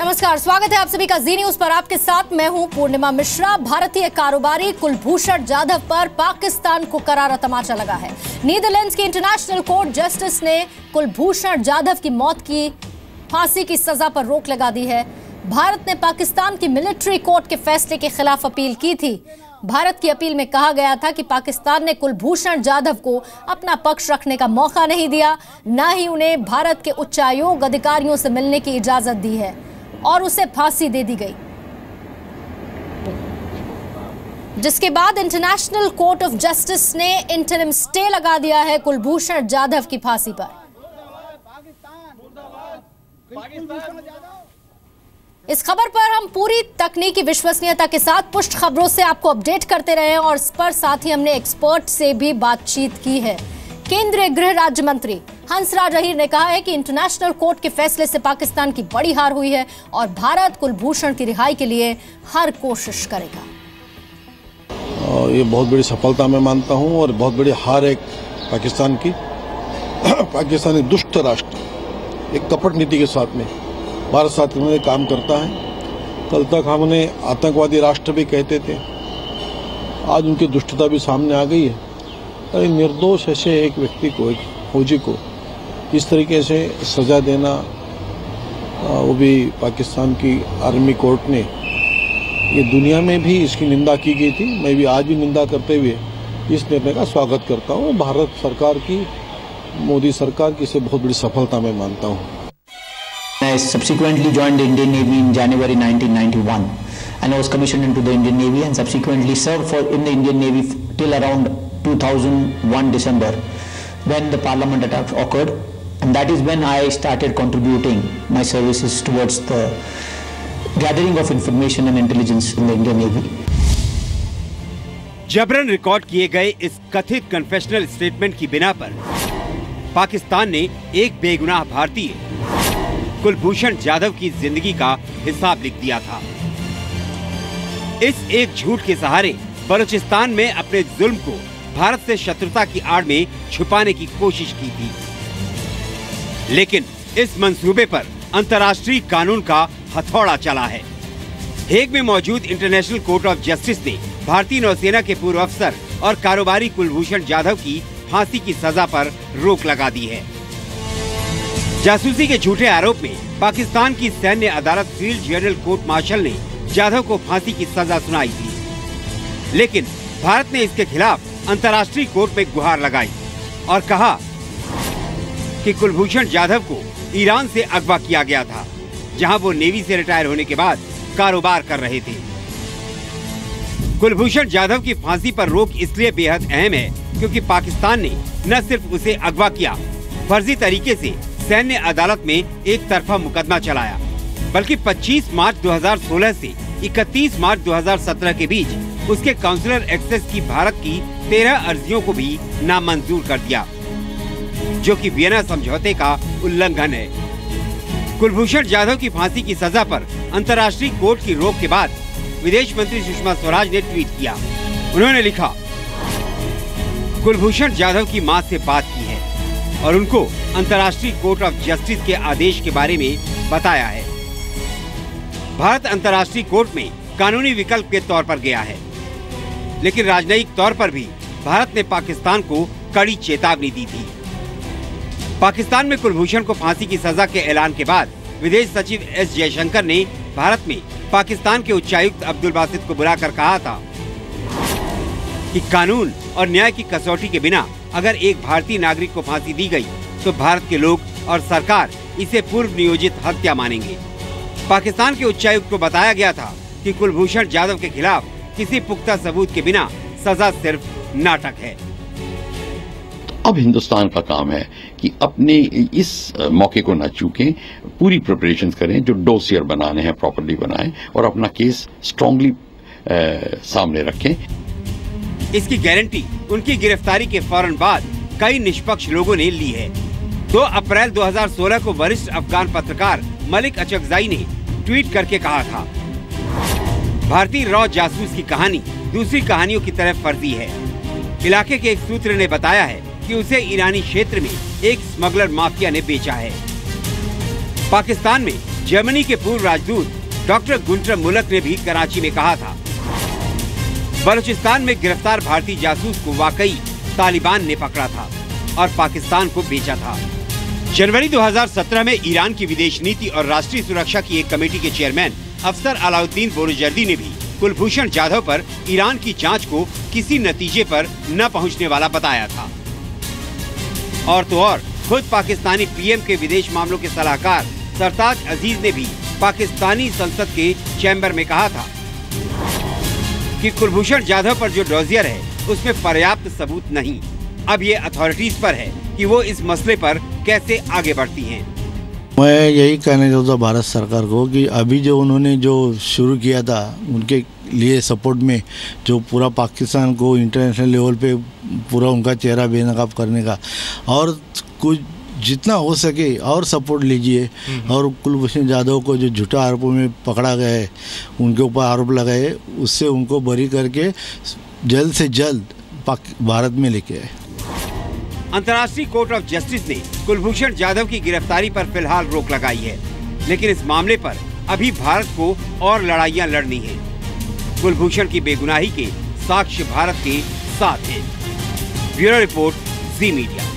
नमस्कार, स्वागत है आप सभी का जी न्यूज पर। आपके साथ मैं हूं पूर्णिमा मिश्रा। भारतीय कारोबारी कुलभूषण जाधव पर पाकिस्तान को करारा तमाचा लगा है। नीदरलैंड्स की इंटरनेशनल कोर्ट जस्टिस ने कुलभूषण जाधव की मौत की फांसी की सजा पर रोक लगा दी है। भारत ने पाकिस्तान की मिलिट्री कोर्ट के फैसले के खिलाफ अपील की थी। भारत की अपील में कहा गया था कि पाकिस्तान ने कुलभूषण जाधव को अपना पक्ष रखने का मौका नहीं दिया, न ही उन्हें भारत के उच्चायोग अधिकारियों से मिलने की इजाजत दी है और उसे फांसी दे दी गई, जिसके बाद इंटरनेशनल कोर्ट ऑफ जस्टिस ने इंटरिम स्टे लगा दिया है कुलभूषण जाधव की फांसी पर। इस खबर पर हम पूरी तकनीकी विश्वसनीयता के साथ पुष्ट खबरों से आपको अपडेट करते रहे और इस पर साथ ही हमने एक्सपर्ट से भी बातचीत की है। केंद्रीय गृह राज्य मंत्री हंसराज अहीर ने कहा है कि इंटरनेशनल कोर्ट के फैसले से पाकिस्तान की बड़ी हार हुई है और भारत कुलभूषण की रिहाई के लिए हर कोशिश करेगा। ये बहुत बड़ी सफलता मैं मानता हूं और बहुत बड़ी हार है पाकिस्तान की। पाकिस्तान एक दुष्ट राष्ट्र, एक कपट नीति के साथ में भारत साथ में काम करता है। कल तक हम उन्हें आतंकवादी राष्ट्र भी कहते थे, आज उनकी दुष्टता भी सामने आ गई है। अरे निर्दोष ऐसे एक व्यक्ति को, एक फौजी को इस तरीके से सजा देना, वो भी पाकिस्तान की आर्मी कोर्ट ने, ये दुनिया में भी इसकी निंदा की गई थी। मैं भी आज भी निंदा करते हुए इस निर्णय का स्वागत करता हूँ। भारत सरकार की, मोदी सरकार की इसे बहुत बड़ी सफलता मैं मानता हूँ। I subsequently joined the Indian Navy in January 1991 and I was commissioned into the Indian Navy and subsequently served in the Indian Navy till around 2001 December, when the parliament attack occurred, and that is when I started contributing my services towards the gathering of information and intelligence in the Indian Navy. जबरन record किए गए इस कथित confessional statement की बिना पर पाकिस्तान ने एक बेगुनाह भारतीय कुलभूषण जाधव की जिंदगी का हिसाब लिख दिया था। इस एक झूठ के सहारे बलूचिस्तान में अपने जुल्म को भारत से शत्रुता की आड़ में छुपाने की कोशिश की थी, लेकिन इस मंसूबे पर अंतर्राष्ट्रीय कानून का हथौड़ा चला है। हेग में मौजूद इंटरनेशनल कोर्ट ऑफ जस्टिस ने भारतीय नौसेना के पूर्व अफसर और कारोबारी कुलभूषण जाधव की फांसी की सजा पर रोक लगा दी है। जासूसी के झूठे आरोप में पाकिस्तान की सैन्य अदालत फील्ड जनरल कोर्ट मार्शल ने जाधव को फांसी की सजा सुनाई थी, लेकिन भारत ने इसके खिलाफ अंतर्राष्ट्रीय कोर्ट में गुहार लगाई और कहा कि कुलभूषण जाधव को ईरान से अगवा किया गया था, जहां वो नेवी से रिटायर होने के बाद कारोबार कर रहे थे। कुलभूषण जाधव की फांसी पर रोक इसलिए बेहद अहम है क्योंकि पाकिस्तान ने न सिर्फ उसे अगवा किया, फर्जी तरीके से सैन्य अदालत में एक तरफा मुकदमा चलाया, बल्कि 25 मार्च 2016 से 31 मार्च 2017 के बीच उसके काउंसलर एक्सेस की भारत की 13 अर्जियों को भी नामंजूर कर दिया, जो कि वियना समझौते का उल्लंघन है। कुलभूषण जाधव की फांसी की सजा पर अंतर्राष्ट्रीय कोर्ट की रोक के बाद विदेश मंत्री सुषमा स्वराज ने ट्वीट किया। उन्होंने लिखा, कुलभूषण जाधव की मां से बात की है और उनको अंतर्राष्ट्रीय कोर्ट ऑफ जस्टिस के आदेश के बारे में बताया है। भारत अंतर्राष्ट्रीय कोर्ट में कानूनी विकल्प के तौर पर गया है, लेकिन राजनयिक तौर पर भी भारत ने पाकिस्तान को कड़ी चेतावनी दी थी। पाकिस्तान में कुलभूषण को फांसी की सजा के ऐलान के बाद विदेश सचिव एस जयशंकर ने भारत में पाकिस्तान के उच्चायुक्त अब्दुल बासित को बुलाकर कहा था कि कानून और न्याय की कसौटी के बिना अगर एक भारतीय नागरिक को फांसी दी गई तो भारत के लोग और सरकार इसे पूर्व नियोजित हत्या मानेंगे। पाकिस्तान के उच्चायुक्त को बताया गया था कि कुलभूषण जाधव के खिलाफ किसी पुख्ता सबूत के बिना सजा सिर्फ नाटक है। अब हिंदुस्तान का काम है कि अपने इस मौके को न चूकें, पूरी प्रिपरेशन करें, जो डोसियर बनाने हैं प्रॉपर्ली बनाएं और अपना केस स्ट्रांगली सामने रखें। इसकी गारंटी उनकी गिरफ्तारी के फौरन बाद कई निष्पक्ष लोगों ने ली है। 2 अप्रैल 2016 को वरिष्ठ अफगान पत्रकार मलिक अचकजाई ने ट्वीट करके कहा था, भारतीय रॉ जासूस की कहानी दूसरी कहानियों की तरह फर्जी है। इलाके के एक सूत्र ने बताया है कि उसे ईरानी क्षेत्र में एक स्मगलर माफिया ने बेचा है। पाकिस्तान में जर्मनी के पूर्व राजदूत डॉक्टर गुंटर मुलक ने भी कराची में कहा था, बलूचिस्तान में गिरफ्तार भारतीय जासूस को वाकई तालिबान ने पकड़ा था और पाकिस्तान को बेचा था। जनवरी 2017 में ईरान की विदेश नीति और राष्ट्रीय सुरक्षा की एक कमेटी के चेयरमैन अफसर अलाउद्दीन बोरोजर्दी ने भी कुलभूषण जाधव पर ईरान की जांच को किसी नतीजे पर न पहुंचने वाला बताया था। और तो और खुद पाकिस्तानी पीएम के विदेश मामलों के सलाहकार सरताज अजीज ने भी पाकिस्तानी संसद के चैम्बर में कहा था कि कुलभूषण जाधव पर जो डोजियर है उसमें पर्याप्त सबूत नहीं। अब ये अथॉरिटीज पर है कि वो इस मसले पर कैसे आगे बढ़ती हैं। मैं यही कहना चाहता भारत सरकार को कि अभी जो उन्होंने जो शुरू किया था उनके लिए सपोर्ट में, जो पूरा पाकिस्तान को इंटरनेशनल लेवल पे पूरा उनका चेहरा बेनकाब करने का, और कुछ जितना हो सके और सपोर्ट लीजिए। और कुलभूषण जाधव को जो झूठा आरोपों में पकड़ा गया है, उनके ऊपर आरोप लगाए, उससे उनको बरी करके जल्द से जल्द भारत में लेके आए। अंतर्राष्ट्रीय कोर्ट ऑफ जस्टिस ने कुलभूषण जाधव की गिरफ्तारी पर फिलहाल रोक लगाई है, लेकिन इस मामले पर अभी भारत को और लड़ाइयां लड़नी हैं। कुलभूषण की बेगुनाही के साक्ष्य भारत के साथ हैं। ब्यूरो रिपोर्ट, जी मीडिया।